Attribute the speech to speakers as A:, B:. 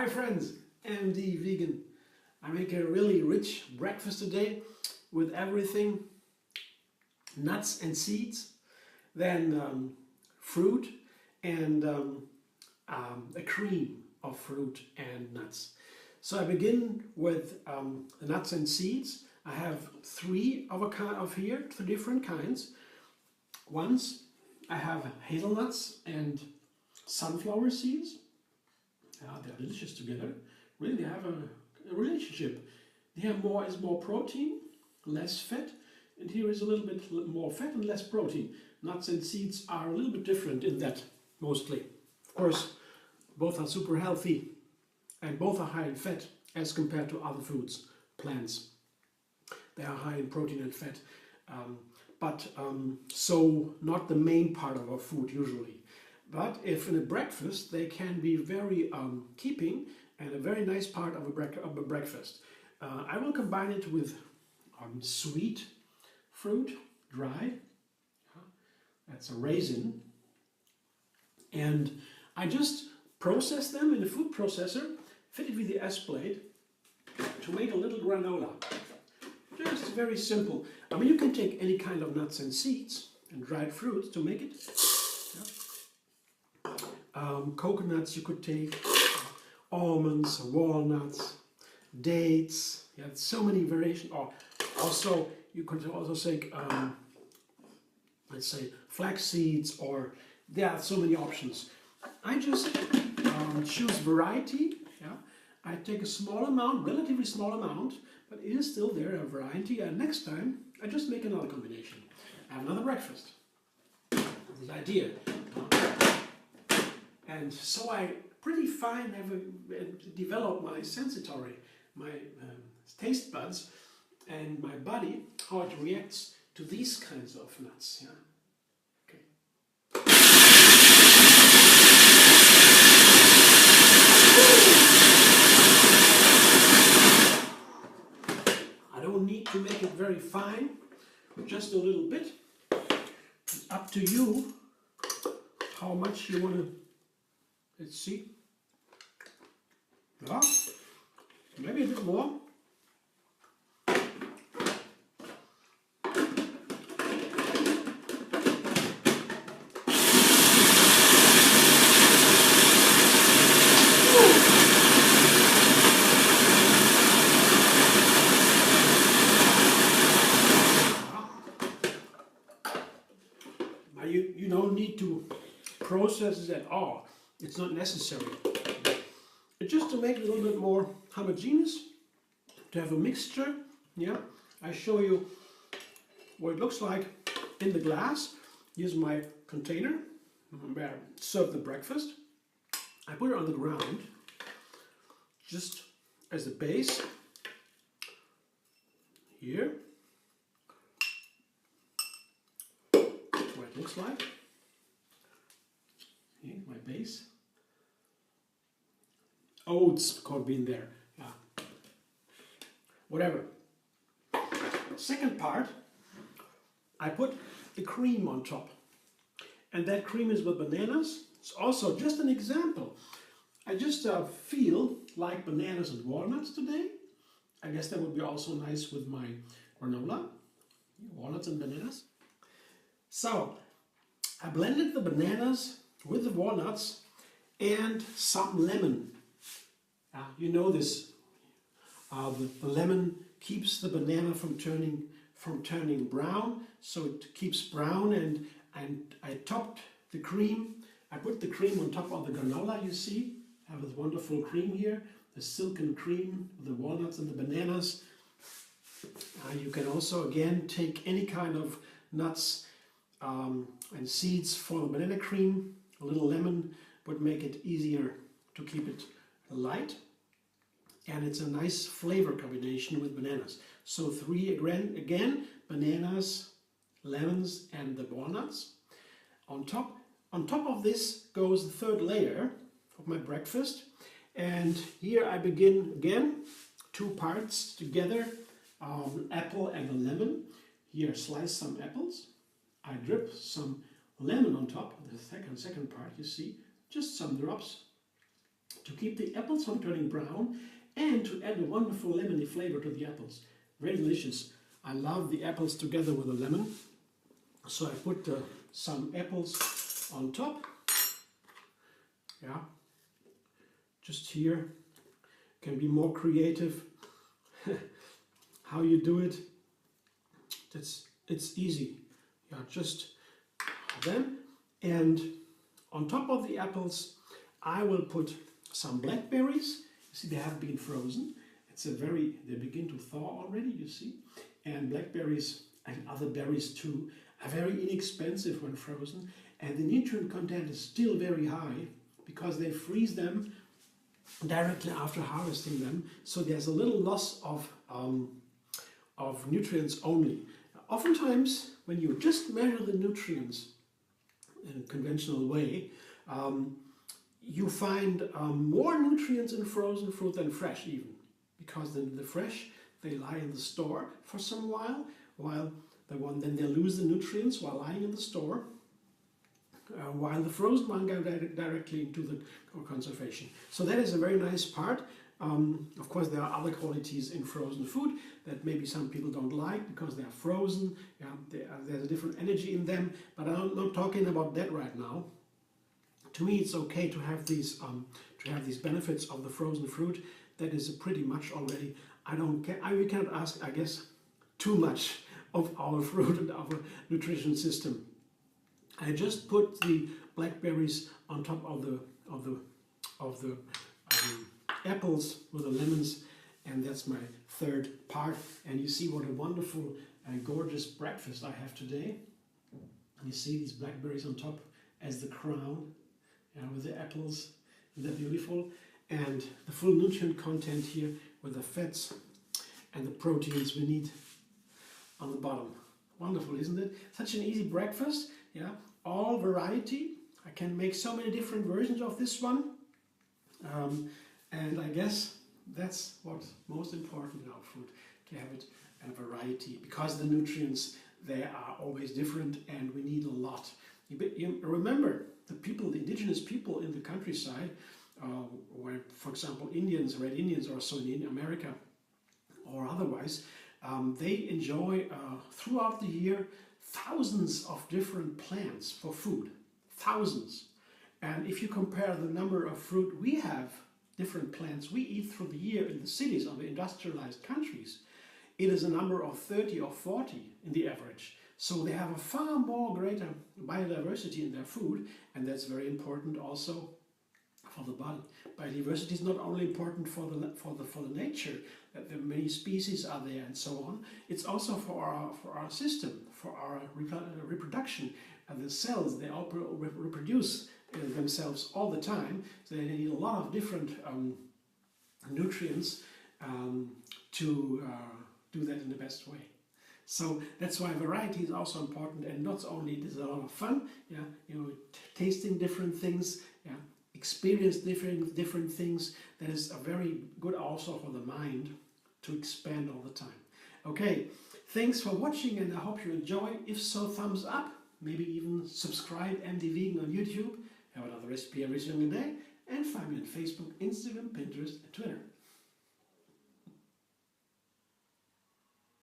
A: Hi friends, MD Vegan. I make a really rich breakfast today with everything, nuts and seeds, then fruit and a cream of fruit and nuts. So I begin with the nuts and seeds. I have three different kinds. Ones I have hazelnuts and sunflower seeds. They're delicious together. Really, they have a relationship. Here is more protein, less fat, and here is a little bit more fat and less protein. Nuts and seeds are a little bit different in that, mostly. Of course, both are super healthy and both are high in fat as compared to other foods, plants. They are high in protein and fat, so not the main part of our food usually. But if in a breakfast, they can be very keeping and a very nice part of a breakfast. I will combine it with sweet fruit, dry. That's a raisin. And I just process them in a food processor, fit it with the S-plate to make a little granola. Just very simple. I mean, you can take any kind of nuts and seeds and dried fruits to make it. Coconuts you could take, almonds, walnuts, dates. Yeah, so many variations. Or also you could also take, let's say, flax seeds, or there are so many options. I just choose variety. Yeah, I take a small amount, relatively small amount, but it is still there, a variety. And next time I just make another combination. I have another breakfast. This idea. And so I pretty fine have developed my sensitory, my taste buds, and my body, how it reacts to these kinds of nuts. Yeah? Okay. I don't need to make it very fine, just a little bit. It's up to you how much you want to. Let's see. Yeah, maybe a bit more. You don't need to process it at all. It's not necessary. It's just to make it a little bit more homogeneous, to have a mixture. Yeah, I show you what it looks like in the glass. Here's my container where I serve the breakfast. I put it on the ground, just as a base. Here, that's what it looks like. Here, my base. Oats could be in there. Yeah. Whatever. Second part, I put the cream on top. And that cream is with bananas. It's also just an example. I just feel like bananas and walnuts today. I guess that would be also nice with my granola. Walnuts and bananas. So, I blended the bananas with the walnuts and some lemon. You know this. The lemon keeps the banana from turning brown, so it keeps brown. And I topped the cream. I put the cream on top of the granola. You see, I have this wonderful cream here, the silken cream, the walnuts and the bananas. You can also again take any kind of nuts and seeds for the banana cream. A little lemon would make it easier to keep it light, and it's a nice flavor combination with bananas. So three again, bananas, lemons, and the walnuts. On top of this goes the third layer of my breakfast, and here I begin again, two parts together, apple and a lemon. Here slice some apples. I drip some lemon on top of the second part. You see, just some drops. to keep the apples from turning brown and to add a wonderful lemony flavor to the apples. Very delicious. I love the apples together with a lemon. So I put some apples on top. Yeah, just here. Can be more creative. How you do it, it's easy. Yeah, just them. And on top of the apples, I will put some blackberries. You see, they have been frozen. They begin to thaw already, you see. And blackberries and other berries too are very inexpensive when frozen. And the nutrient content is still very high because they freeze them directly after harvesting them. So there's a little loss of nutrients only. Oftentimes, when you just measure the nutrients in a conventional way, you find more nutrients in frozen fruit than fresh even. Because then the fresh, they lie in the store for some while then they lose the nutrients while lying in the store, while the frozen one go directly into the conservation. So that is a very nice part. Of course, there are other qualities in frozen food that maybe some people don't like because they are frozen. Yeah, there's a different energy in them, but I'm not talking about that right now. To me, it's okay to have these benefits of the frozen fruit. That is pretty much already. We cannot ask, I guess, too much of our fruit and our nutrition system. I just put the blackberries on top of the apples with the lemons, and that's my third part. And you see what a wonderful and gorgeous breakfast I have today. You see these blackberries on top as the crown, with the apples. Isn't that beautiful? And the full nutrient content here with the fats and the proteins we need on the bottom. Wonderful, isn't it? Such an easy breakfast. Yeah, all variety. I can make so many different versions of this one. And I guess that's what's most important in our food, to have it in variety, because the nutrients, they are always different and we need a lot. You remember the indigenous people in the countryside, where, for example, Red Indians or so in America or otherwise, they enjoy throughout the year thousands of different plants for food. Thousands. And if you compare the number of fruit we have, different plants we eat through the year in the cities of the industrialized countries, it is a number of 30 or 40 in the average. So they have a far more greater biodiversity in their food, and that's very important also for the body. Biodiversity is not only important for the nature, that the many species are there and so on. It's also for our system, for our reproduction. And the cells, they all reproduce themselves all the time, so they need a lot of different nutrients to do that in the best way. So that's why variety is also important, and not only it is a lot of fun, tasting different things, experience different things. That is a very good also for the mind to expand all the time. Okay, thanks for watching, and I hope you enjoy. If so, thumbs up, maybe even subscribe MD Vegan on YouTube. Have another recipe every single day, and find me on Facebook, Instagram, Pinterest, and Twitter.